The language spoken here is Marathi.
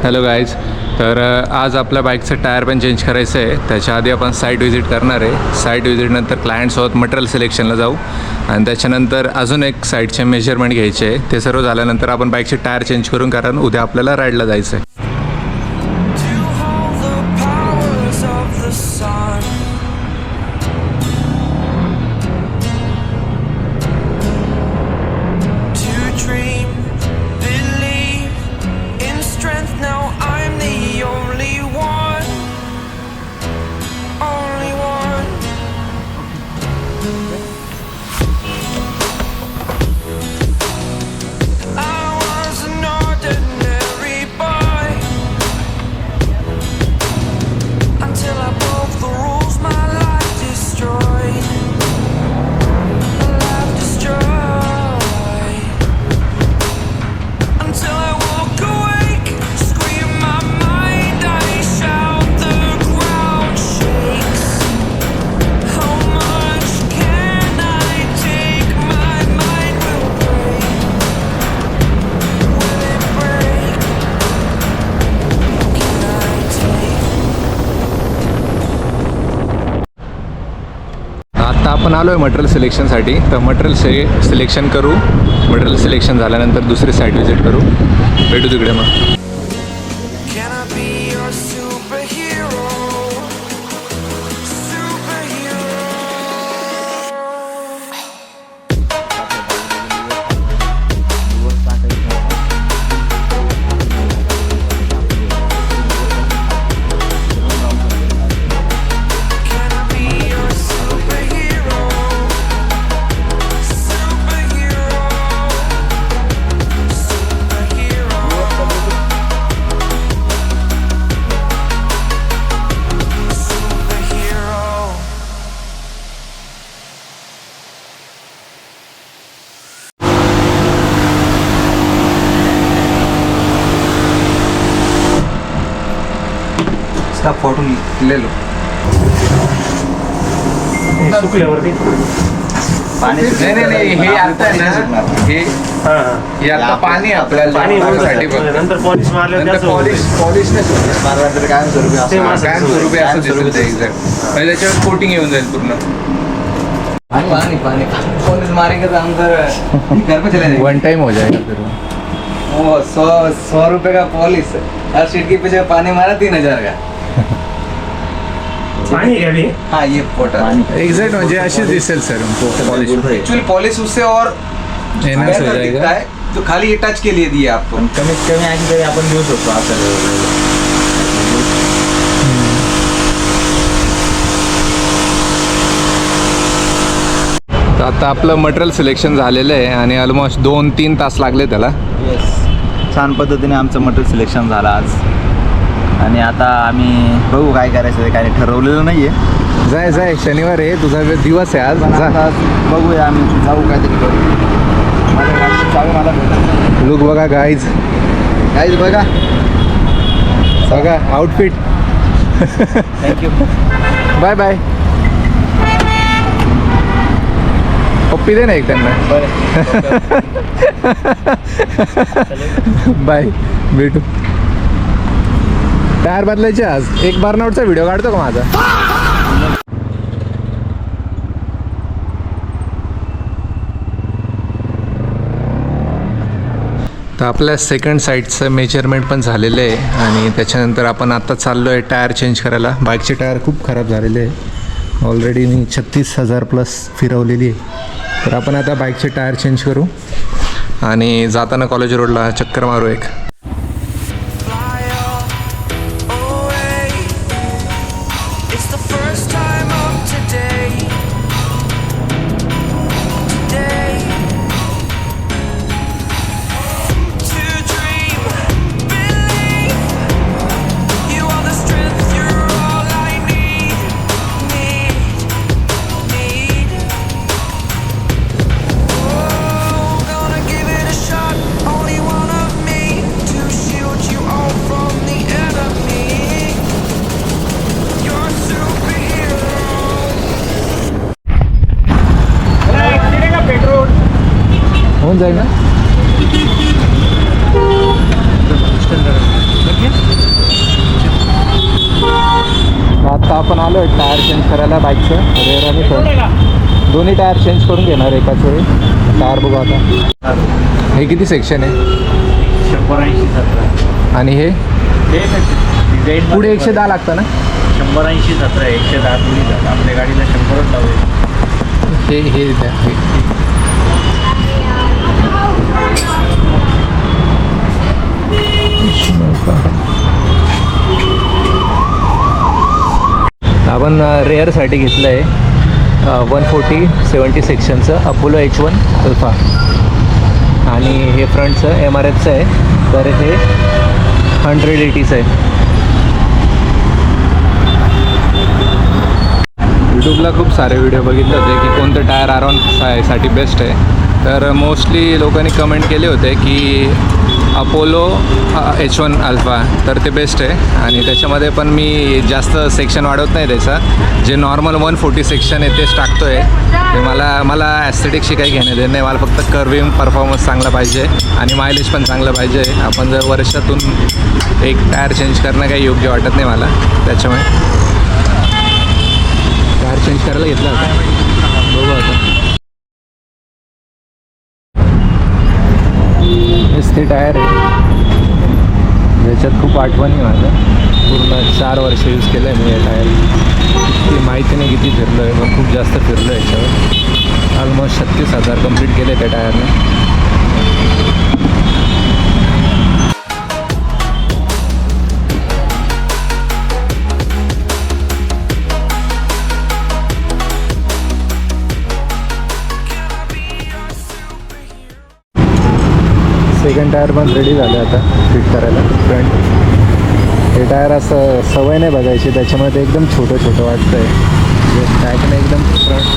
Hello guys. तर आज आपल्या बाईकचं टायर पण चेंज करायचं आहे. त्याच्या आधी आपण साईट व्हिजिट करणार आहे. साईट व्हिजिटनंतर क्लायंटसोबत मटेरियल सिलेक्शनला जाऊ आणि त्याच्यानंतर अजून एक साईटचे मेजरमेंट घ्यायचे आहे. ते सर्व झाल्यानंतर आपण बाईकचे टायर चेंज करून, कारण उद्या आपल्याला राईडला जायचं आहे. आता आपण आलो आहे मटेरियल सिलेक्शनसाठी. तर मटेरियल सिलेक्शन करू. मटेरियल सिलेक्शन झाल्यानंतर दुसरी साईट व्हिजिट करू. भेटू तिकडे मग. फोटो ले लो. सुकल्यावरती पाणी नाही हे आता आहे ना, हे आता पाणी आपल्याला साठी नंतर पॉलिश मारल्यावर पॉलिश नाही मारलं तर काय स्वरूपी असं दिसत एक्झॅक्ट. त्याच्यावर कोटिंग येऊन जाईल पूर्ण. पानी पानी पॉलिश मारेंगे तो हम घर पे चले जाएंगे. वन टाइम हो जाएगा फिर वो 100 रुपए का पॉलिश. हर सीट के पीछे पानी मारा 3000 का. पानी है अभी. हाँ ये फोटो एक्झॅक्ट म्हणजे अशीच दिसेल सर पॉलिश. एक्चुअली पॉलिश उससे और एनहांस हो बेहतर जाएगा. दिखता है. तो खाली ये टच के लिए दिया आपको. कमीत कमी आणखी तरी आपण देऊ शकतो आपल्याला. तर आता आपलं मटेरियल सिलेक्शन झालेलं आहे आणि ऑलमोस्ट 2-3 तास लागले त्याला. छान पद्धतीने आमचं मटेरियल सिलेक्शन झालं आज. आणि आता आम्ही बघू काय करायचं, काय ठरवलेलं नाही आहे. जाय शनिवार आहे, तुझा दिवस आहे आज. आता बघूया, आम्ही जाऊ काहीतरी करू. मला लुक बघा गाईज बघा आउटफिट. थँक्यू. Bye bye. पप्पी दे ना एक त्यांना. बाय, भेटू. टायर बदलायचे आज. एक बर्नआउटचा व्हिडिओ काढतो का माझा? तर आपल्या सेकंड साईडचं मेजरमेंट पण झालेलं आहे आणि त्याच्यानंतर आपण आता चाललो आहे टायर चेंज करायला. बाईकचे टायर खूप खराब झालेले आहे. ऑलरेडी मी 36,000+ फिरवलेली आहे. तर आपण आता बाईकचे टायर चेंज करू आणि जाताना कॉलेज रोडला चक्कर मारू एक. होऊन जाईल ना. आपण आलो आहे टायर चेंज करायला बाईकचं रेअर आणि फ्रंट दोन्ही टायर चेंज करून घेणार एकाच वेळी. टायर बघू आता. हे किती सेक्शन आहे 180 17 आणि हे डिझाईन पुढे 110 लागतं ना. 180 17 110 दोन्ही जातात. आपल्या गाडीला 100च लावले. हे द्या हे. आपण रेअरसाठी घेतलं आहे 140/70 सेक्शनचं अपोलो H1 अल्फा आणि हे फ्रंटचं MRFचं आहे. तर हे 180चं आहे. यूट्यूबला खूप सारे व्हिडिओ बघितले होते की कोणतं टायर R1 साठी बेस्ट आहे. तर मोस्टली लोकांनी कमेंट केले होते की अपोलो H1 अल्फा तर ते बेस्ट आहे. आणि त्याच्यामध्ये पण मी जास्त सेक्शन वाढवत नाही त्याचा. जे नॉर्मल 140 सेक्शन आहे तेच टाकतो आहे. ते मला ॲस्थेटिकशी काही घेणं देणं नाही. मला फक्त कर्विंग परफॉर्मन्स चांगला पाहिजे आणि मायलेज पण चांगलं पाहिजे. आपण जर वर्षातून एक टायर चेंज करणं काही योग्य वाटत नाही मला. त्याच्यामुळे टायर चेंज करायला घेतला होता. बघू आता. हेच ते टायर आहे ज्याच्यात खूप आठवणी आहे माझं. पूर्ण 4 वर्ष यूज केलं आहे मी या टायर. किती माहिती नाही किती फिरलो आहे पण खूप जास्त फिरलो आहे याच्यावर. ऑलमोस्ट 36,000 कंप्लीट केले त्या टायरने. सेकंड टायर पण रेडी झालं आता फिट करायला फ्रंट. हे टायर असं सवय नाही बघायची त्याच्यामुळे ते एकदम छोटं वाटतं आहे. टॅकने एकदम फ्रंट